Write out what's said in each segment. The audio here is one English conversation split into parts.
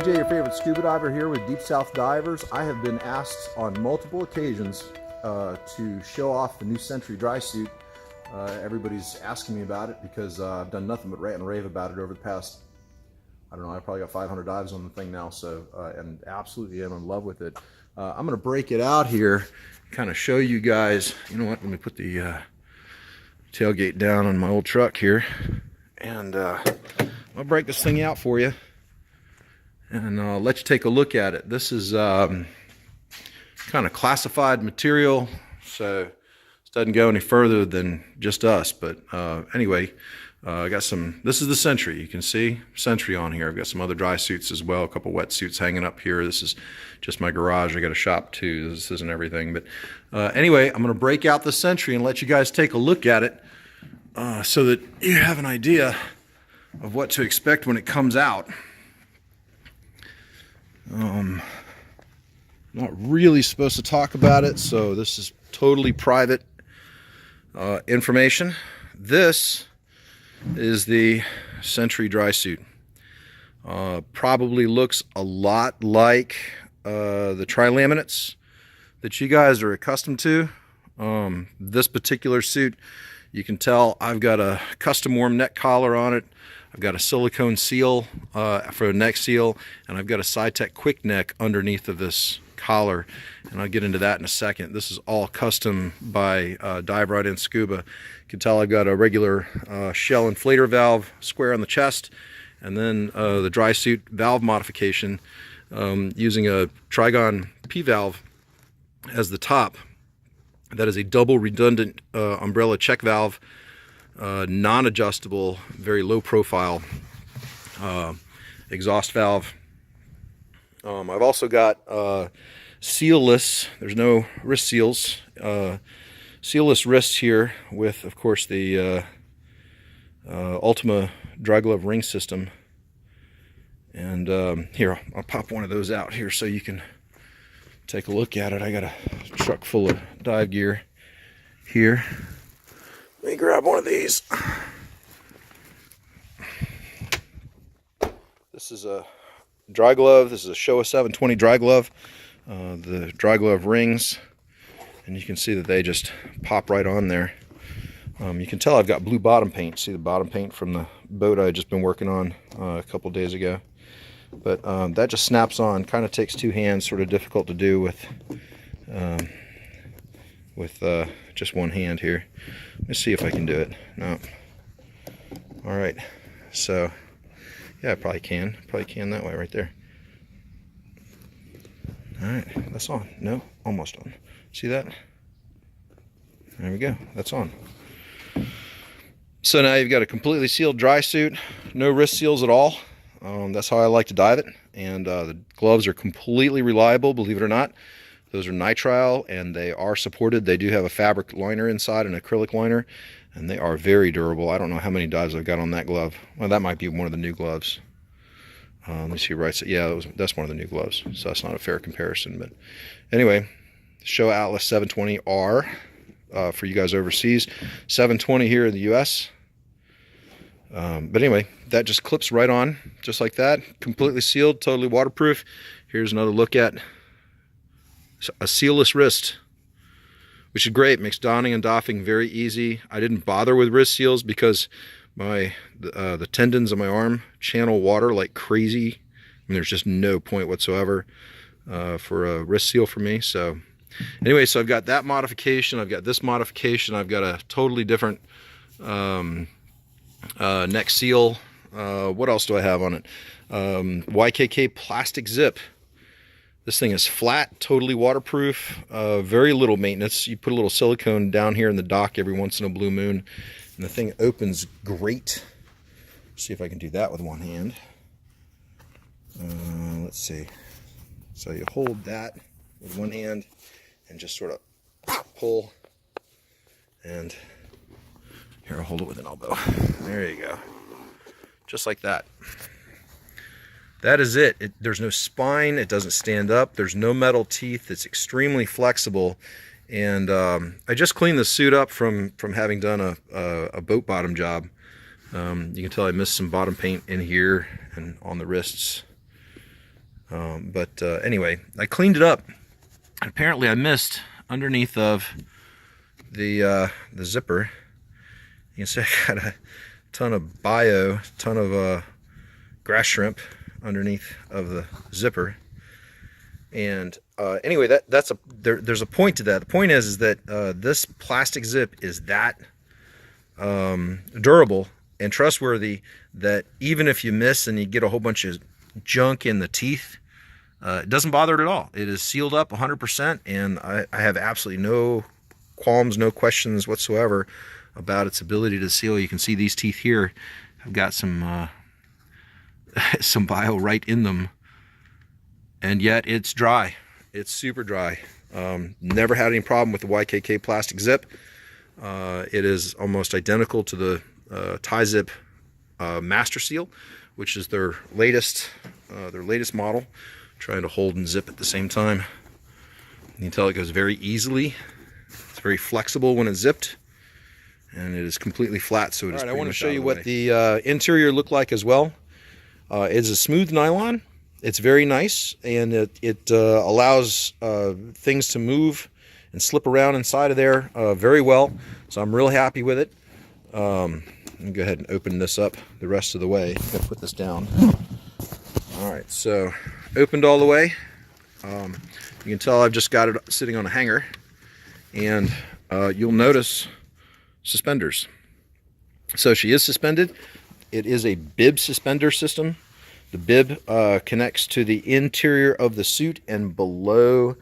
SeaJay, your favorite scuba diver, here with Deep South Divers. I have been asked on multiple occasions to show off the new Sentry dry suit. Everybody's asking me about it because I've done nothing but rant and rave about it over the past, I don't know, I've probably got 500 dives on the thing now, so and absolutely am in love with it. I'm going to break it out here, kind of show you guys. You know what, let me put the tailgate down on my old truck here, and I'll break this thing out for you and I'll let you take a look at it. This is kind of classified material, so this doesn't go any further than just us, but anyway, I got some, this is the Sentry. You can see Sentry on here. I've got some other dry suits as well, a couple wet suits hanging up here. This is just my garage. I got a shop too. This isn't everything, but anyway, I'm going to break out the Sentry and let you guys take a look at it so that you have an idea of what to expect when it comes out. Not really supposed to talk about it, so this is totally private information. This is the Sentry dry suit. Probably looks a lot like the tri-laminates that you guys are accustomed to. This particular suit, you can tell I've got a custom warm neck collar on it. I've got a silicone seal for a neck seal, and I've got a SciTech quick neck underneath of this collar, and I'll get into that in a second. This is all custom by Dive Right In Scuba. You can tell I've got a regular shell inflator valve square on the chest, and then the dry suit valve modification using a Trigon P valve as the top. That is a double redundant umbrella check valve, non-adjustable, very low profile exhaust valve. I've also got sealless, there's no wrist seals, sealless wrists here with, of course, the Ultima dry glove ring system. And here, I'll pop one of those out here so you can take a look at it. I got a truck full of dive gear here. Let me grab one of these. This is a dry glove. This is a Showa 720 dry glove. The dry glove rings, and you can see that they just pop right on there. You can tell I've got blue bottom paint. See the bottom paint from the boat I had just been working on a couple days ago. But that just snaps on. Kind of takes two hands. Sort of difficult to do with just one hand here. Let's see if I can do it. No. All right. So yeah, I probably can. Probably can that way right there. All right, that's on. No, almost on. See that? There we go. That's on. So now you've got a completely sealed dry suit, no wrist seals at all. That's how I like to dive it. And the gloves are completely reliable, believe it or not. Those are nitrile, and they are supported. They do have a fabric liner inside, an acrylic liner, and they are very durable. I don't know how many dives I've got on that glove. Well, that might be one of the new gloves. Let me see right. Yeah, that's one of the new gloves, so that's not a fair comparison. But anyway, Showa Atlas 720R for you guys overseas, 720 here in the U.S. But anyway, that just clips right on, just like that, completely sealed, totally waterproof. Here's another look at a sealless wrist, which is great. Makes donning and doffing very easy. I didn't bother with wrist seals because the tendons of my arm channel water like crazy, and there's just no point whatsoever for a wrist seal for me. So anyway, so I've got that modification, I've got this modification, I've got a totally different neck seal. What else do I have on it? YKK plastic zip. This thing is flat, totally waterproof, very little maintenance. You put a little silicone down here in the dock every once in a blue moon, and the thing opens great. See if I can do that with one hand. Let's see. So you hold that with one hand and just sort of pull, and here, I'll hold it with an elbow. There you go. Just like that. That is it. There's no spine. It doesn't stand up. There's no metal teeth. It's extremely flexible. And I just cleaned the suit up from having done a boat bottom job. You can tell I missed some bottom paint in here and on the wrists. Anyway, I cleaned it up. Apparently I missed underneath of the zipper. You can see I got a ton of ton of grass shrimp underneath of the zipper. And anyway, there's a point to that. The point is that this plastic zip is that durable and trustworthy that even if you miss and you get a whole bunch of junk in the teeth, it doesn't bother it at all. It is sealed up 100%, and I have absolutely no qualms, no questions whatsoever about its ability to seal. You can see these teeth here have got some some bio right in them, and yet it's dry. It's super dry. Never had any problem with the YKK plastic zip. It is almost identical to the Tie-Zip Master Seal, which is their latest model. Trying to hold and zip at the same time. You can tell it goes very easily. It's very flexible when it's zipped, and it is completely flat. So it is. All right, I want to show you what the interior looked like as well. It's a smooth nylon. It's very nice, and it allows things to move and slip around inside of there very well. So I'm really happy with it. Let me go ahead and open this up the rest of the way. I'm gonna put this down. All right, so opened all the way. You can tell I've just got it sitting on a hanger, and you'll notice suspenders. So she is suspended. It is a bib suspender system. The bib connects to the interior of the suit and below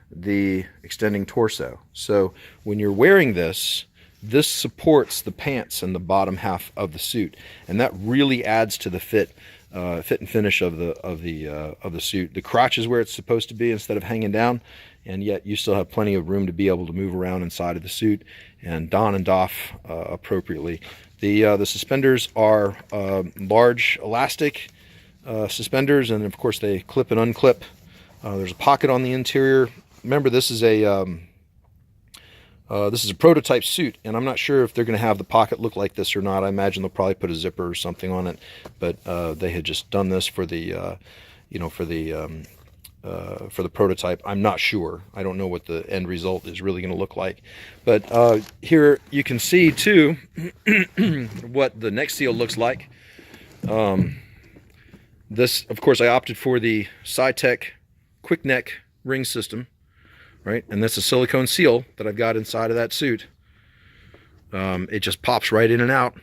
the extending torso. So when you're wearing this, this supports the pants and the bottom half of the suit, and that really adds to the fit and finish of the suit. The crotch is where it's supposed to be instead of hanging down, and yet you still have plenty of room to be able to move around inside of the suit and don and doff appropriately. The suspenders are large elastic suspenders, and of course they clip and unclip. There's a pocket on the interior. Remember, this is a prototype suit, and I'm not sure if they're going to have the pocket look like this or not. I imagine they'll probably put a zipper or something on it, but they had just done this for the, for the prototype. I'm not sure. I don't know what the end result is really going to look like. But here you can see too what the neck seal looks like. This, of course, I opted for the SeaJay quick neck ring system. Right, and that's a silicone seal that I've got inside of that suit. It just pops right in and out.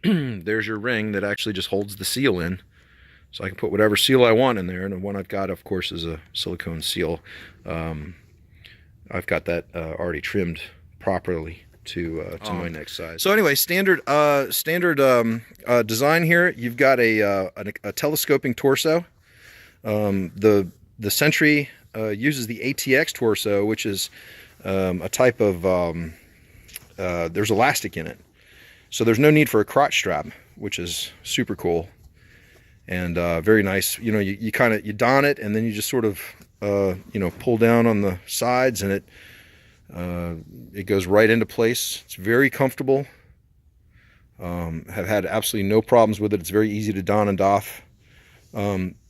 There's your ring that actually just holds the seal in. So I can put whatever seal I want in there, and the one I've got, of course, is a silicone seal. I've got that already trimmed properly to my neck size. So anyway, standard design here. You've got a telescoping torso. The Sentry uses the ATX torso, which is a type of, there's elastic in it. So there's no need for a crotch strap, which is super cool and very nice. You know, you don it, and then you just sort of, pull down on the sides, and it goes right into place. It's very comfortable. Have had absolutely no problems with it. It's very easy to don and doff.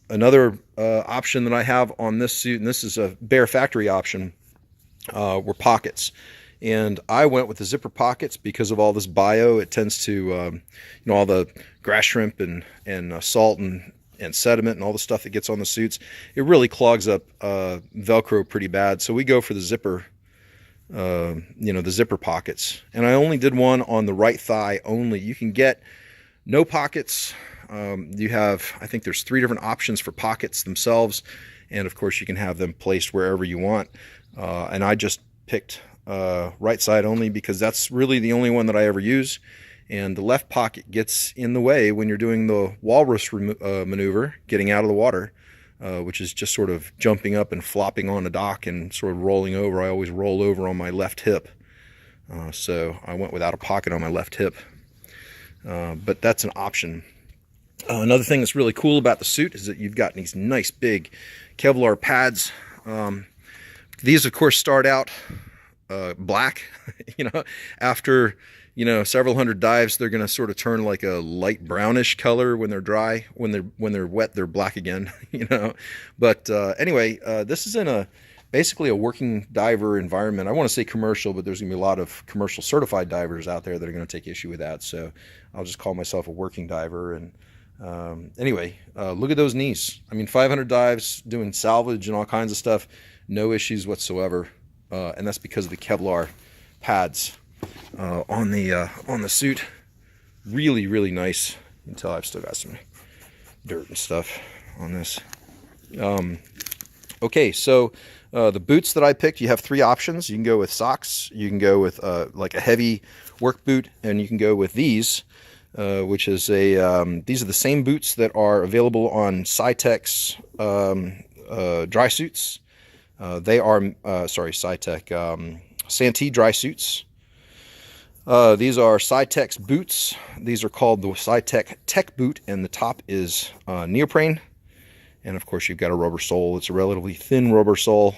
Another option that I have on this suit, and this is a BARE factory option, were pockets. And I went with the zipper pockets because of all this bio. It tends to, all the grass shrimp and salt and sediment and all the stuff that gets on the suits. It really clogs up Velcro pretty bad. So we go for the zipper, the zipper pockets. And I only did one on the right thigh only. You can get no pockets. You have, I think there's 3 different options for pockets themselves, and of course you can have them placed wherever you want. And I just picked right side only because that's really the only one that I ever use. And the left pocket gets in the way when you're doing the walrus maneuver, getting out of the water, which is just sort of jumping up and flopping on a dock and sort of rolling over. I always roll over on my left hip. So I went without a pocket on my left hip. But that's an option. Another thing that's really cool about the suit is that you've got these nice big Kevlar pads. These, of course, start out black. After several hundred dives, they're going to sort of turn like a light brownish color when they're dry. When they're wet, they're black again. But anyway, this is in basically a working diver environment. I want to say commercial, but there's going to be a lot of commercial certified divers out there that are going to take issue with that. So I'll just call myself a working diver. And anyway, look at those knees. I mean, 500 dives, doing salvage and all kinds of stuff, no issues whatsoever. And that's because of the Kevlar pads on the suit. Really, really nice. You can tell I've still got some dirt and stuff on this. Okay, so the boots that I picked, you have 3 options. You can go with socks, you can go with like a heavy work boot, and you can go with these, which is these are the same boots that are available on SeaTech's dry suits. They are, sorry, SeaTech, Santee dry suits. These are SeaTech's boots. These are called the SeaTech Tech Boot, and the top is neoprene. And of course, you've got a rubber sole. It's a relatively thin rubber sole.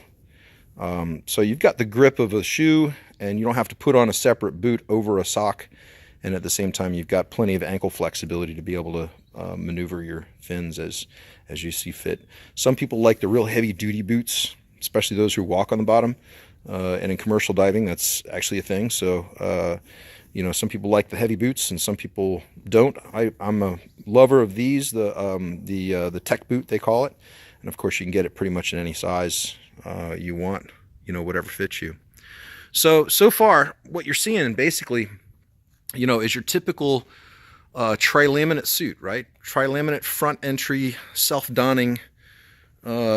So you've got the grip of a shoe, and you don't have to put on a separate boot over a sock. And at the same time, you've got plenty of ankle flexibility to be able to maneuver your fins as you see fit. Some people like the real heavy duty boots, especially those who walk on the bottom. And in commercial diving, that's actually a thing. So, some people like the heavy boots and some people don't. I'm a lover of these, the tech boot, they call it. And of course, you can get it pretty much in any size you want, whatever fits you. So far, what you're seeing basically, is your typical tri-laminate suit, right? Tri-laminate front entry, self-donning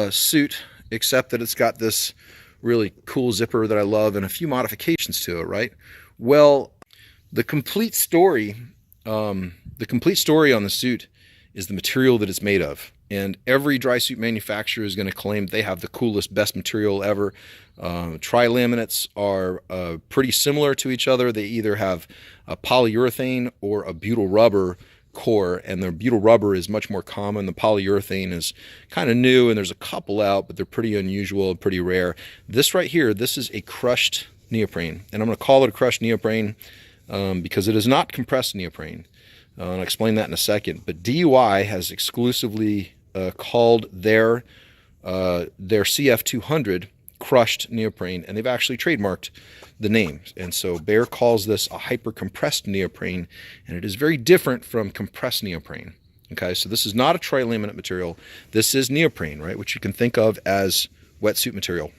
suit, except that it's got this really cool zipper that I love and a few modifications to it, right? Well, the complete story on the suit is the material that it's made of. And every dry suit manufacturer is going to claim they have the coolest, best material ever. Tri-laminates are pretty similar to each other. They either have a polyurethane or a butyl rubber core, and the butyl rubber is much more common. The polyurethane is kind of new, and there's a couple out, but they're pretty unusual and pretty rare. This right here, this is a crushed neoprene, and I'm going to call it a crushed neoprene because it is not compressed neoprene. I'll explain that in a second. But DUI has exclusively called their CF200 crushed neoprene, and they've actually trademarked the name. And so BARE calls this a hyper compressed neoprene, and it is very different from compressed neoprene. Okay, so this is not a tri-laminate material. This is neoprene, right, which you can think of as wetsuit material.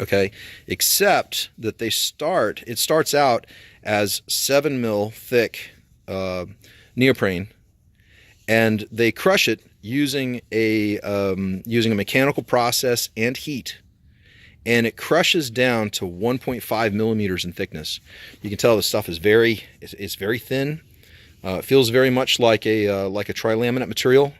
Okay, except that it starts out as 7 mil thick neoprene, and they crush it using a mechanical process and heat, and it crushes down to 1.5 millimeters in thickness. You can tell the stuff is very thin. It feels very much like a tri-laminate material,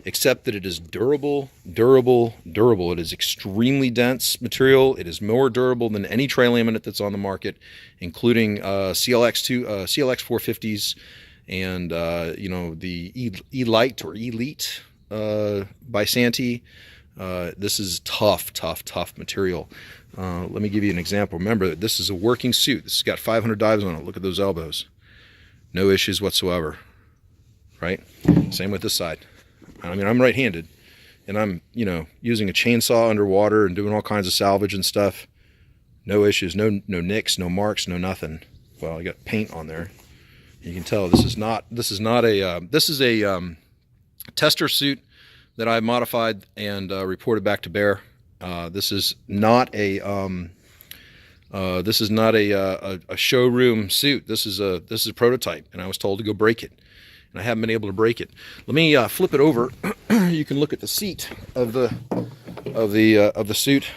except that it is durable. It is extremely dense material. It is more durable than any tri-laminate that's on the market, including CLX 450s and the Elite or Elite by Santee. This is tough material. Let me give you an example. Remember, this is a working suit. This has got 500 dives on it. Look at those elbows. No issues whatsoever, right? Same with this side. I mean, I'm right-handed, and I'm, using a chainsaw underwater and doing all kinds of salvage and stuff. No issues, no nicks, no marks, no nothing. Well, I got paint on there. You can tell this is a tester suit that I modified and reported back to BARE. This is not a showroom suit. This is a prototype, and I was told to go break it, and I haven't been able to break it. Let me flip it over. You can look at the seat of the suit.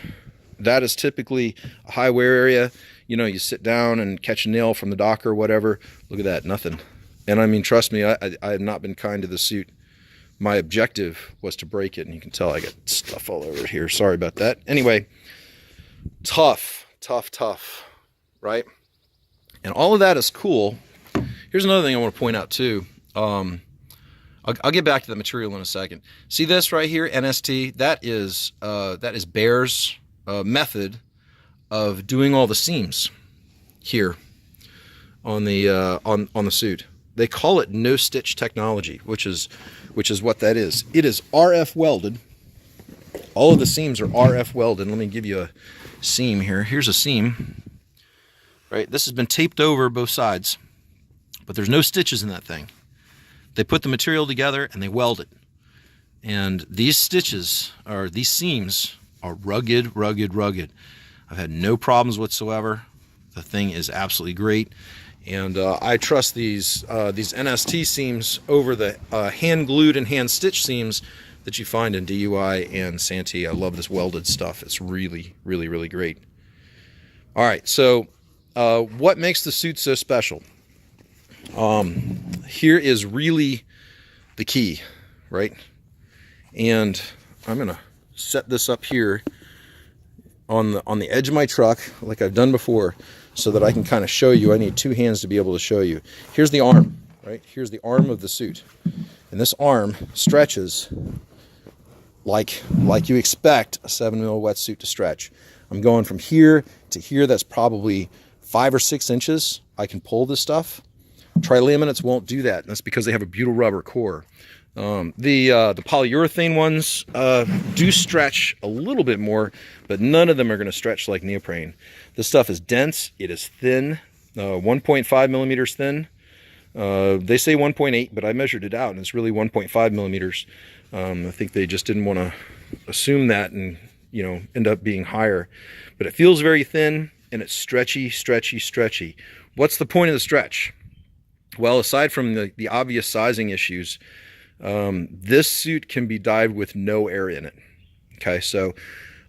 That is typically a high wear area. You sit down and catch a nail from the dock or whatever. Look at that, nothing. And I mean, trust me, I have not been kind to the suit. My objective was to break it, and you can tell I got stuff all over here. Sorry about that. Anyway, tough, right? And all of that is cool. Here's another thing I want to point out too. I'll get back to the material in a second. See this right here, NST? That is BARE's method of doing all the seams here. on the on the suit. They call it no stitch technology, which is what that is. It is RF welded. All of the seams are RF welded. Let me give you a seam here. Here's a seam, right? This has been taped over both sides, but there's no stitches in that thing. They put the material together and they weld it. And these stitches, or these seams, are rugged, rugged, rugged. I've had no problems whatsoever. The thing is absolutely great. And I trust these NST seams over the hand glued and hand stitched seams that you find in DUI and Santee. I love this welded stuff. It's really, really, really great. All right, so what makes the suit so special? Here is really the key, right? And I'm gonna set this up here on the edge of my truck like I've done before, so that I can kind of show you. I need two hands to be able to show you. Here's the arm, right? Here's the arm of the suit. And this arm stretches like you expect a 7mm wetsuit to stretch. I'm going from here to here. That's probably 5 or 6 inches. I can pull this stuff. Tri-laminates won't do that. And that's because they have a butyl rubber core. The polyurethane ones do stretch a little bit more, but none of them are going to stretch like neoprene. This stuff is dense. It is thin, 1.5 millimeters thin. They say 1.8, but I measured it out and it's really 1.5 millimeters. I think they just didn't want to assume that and, you know, end up being higher. But it feels very thin and it's stretchy, stretchy, stretchy. What's the point of the stretch? Well, aside from the obvious sizing issues, this suit can be dived with no air in it. Okay, so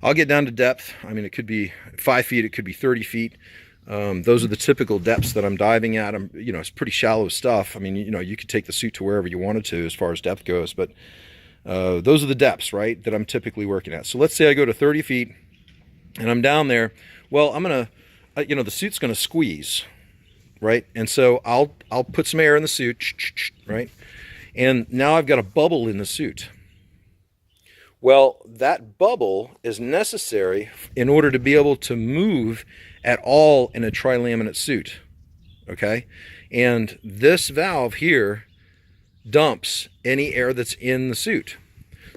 I'll get down to depth. I mean, it could be 5 feet, it could be 30 feet. Those are the typical depths that I'm diving at. You know, it's pretty shallow stuff. I mean, you know, you could take the suit to wherever you wanted to as far as depth goes, but those are the depths, right, that I'm typically working at. So let's say I go to 30 feet and I'm down there. Well, I'm gonna, you know, the suit's gonna squeeze, right? And so I'll put some air in the suit, right? And now I've got a bubble in the suit. Well, that bubble is necessary in order to be able to move at all in a tri-laminate suit, okay? And this valve here dumps any air that's in the suit.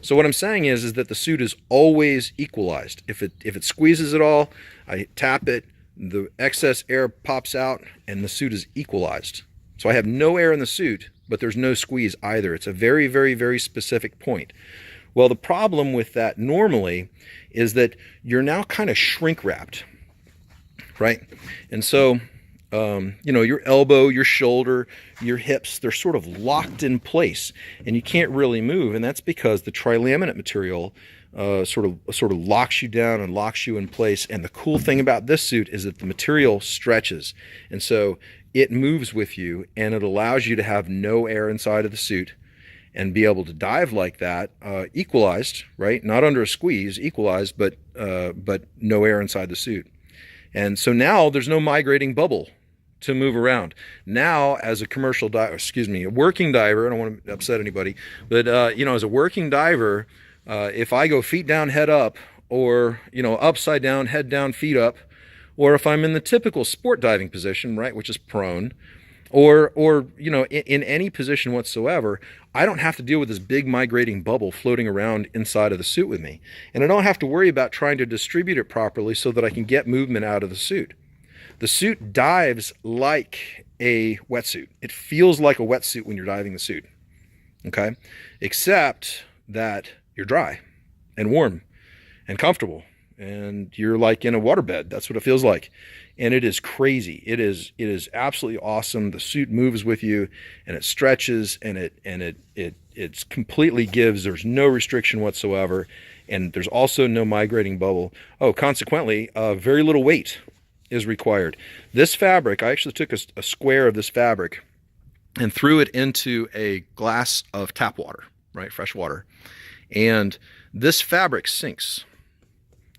So what I'm saying is that the suit is always equalized. If it squeezes at all, I tap it, the excess air pops out, and the suit is equalized. So I have no air in the suit, but there's no squeeze either. It's a very, very, very specific point. Well, the problem with that normally is that you're now kind of shrink wrapped, right? And so, you know, your elbow, your shoulder, your hips, they're sort of locked in place and you can't really move. And that's because the tri-laminate material sort of locks you down and locks you in place. And the cool thing about this suit is that the material stretches. And so it moves with you and it allows you to have no air inside of the suit and be able to dive like that, equalized, right? Not under a squeeze, equalized, but no air inside the suit. And so now there's no migrating bubble to move around. Now, as a commercial diver, a working diver, I don't want to upset anybody, but you know, as a working diver, if I go feet down, head up, or you know, upside down, head down, feet up, or if I'm in the typical sport diving position, right, which is prone, or you know, in any position whatsoever, I don't have to deal with this big migrating bubble floating around inside of the suit with me. And I don't have to worry about trying to distribute it properly so that I can get movement out of the suit. The suit dives like a wetsuit. It feels like a wetsuit when you're diving the suit, okay? Except that you're dry and warm and comfortable and you're like in a waterbed. That's what it feels like. And it is crazy. It is absolutely awesome. The suit moves with you and it stretches and it completely gives. There's no restriction whatsoever. And there's also no migrating bubble. Oh, consequently, very little weight is required. This fabric, I actually took a square of this fabric and threw it into a glass of tap water, right? Fresh water. And this fabric sinks.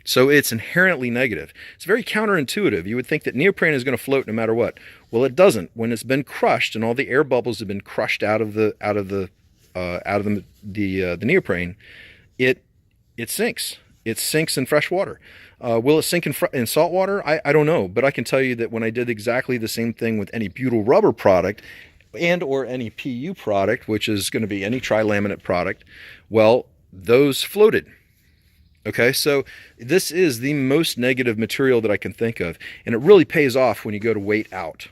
So it's inherently negative. It's very counterintuitive. You would think that neoprene is going to float no matter what. Well, it doesn't. When it's been crushed and all the air bubbles have been crushed out of the neoprene, it sinks. it sinks in fresh water. Will it sink in salt water? I don't know, but I can tell you that when I did exactly the same thing with any butyl rubber product and or any PU product, which is going to be any tri-laminate product, well, those floated. Okay, so this is the most negative material that I can think of, and it really pays off when you go to wait out.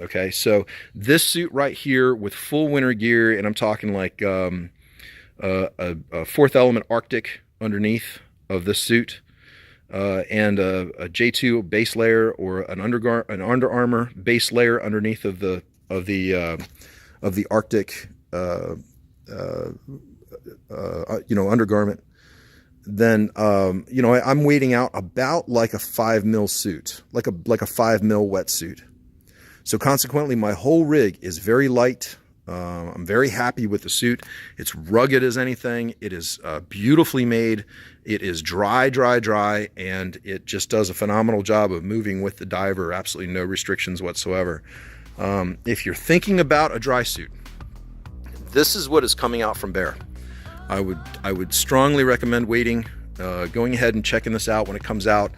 Okay, so this suit right here with full winter gear, and I'm talking like a fourth element Arctic underneath of this suit, and a J2 base layer or an Under Armour base layer underneath of the Arctic undergarment. Then I'm wading out about like a 5 mil suit, like a 5 mil wetsuit. So consequently, my whole rig is very light. I'm very happy with the suit. It's rugged as anything. It is beautifully made. It is dry, and it just does a phenomenal job of moving with the diver. Absolutely no restrictions whatsoever. If you're thinking about a dry suit, this is what is coming out from BARE. I would strongly recommend waiting, going ahead and checking this out when it comes out.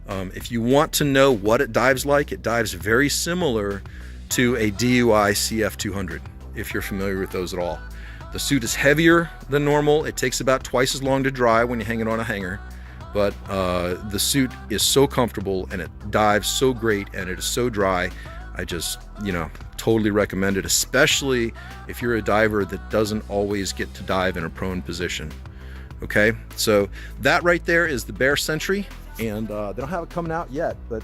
If you want to know what it dives like, it dives very similar to a DUI CF200, if you're familiar with those at all. The suit is heavier than normal. It takes about twice as long to dry when you hang it on a hanger, but the suit is so comfortable and it dives so great and it is so dry. I just, totally recommend it, especially if you're a diver that doesn't always get to dive in a prone position. Okay, so that right there is the BARE Sentry, and they don't have it coming out yet, but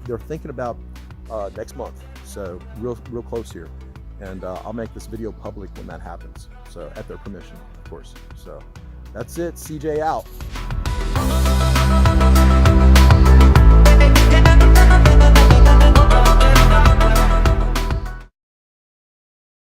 they're thinking about next month, so real close here. And I'll make this video public when that happens, so at their permission, of course. So that's it. SeaJay out.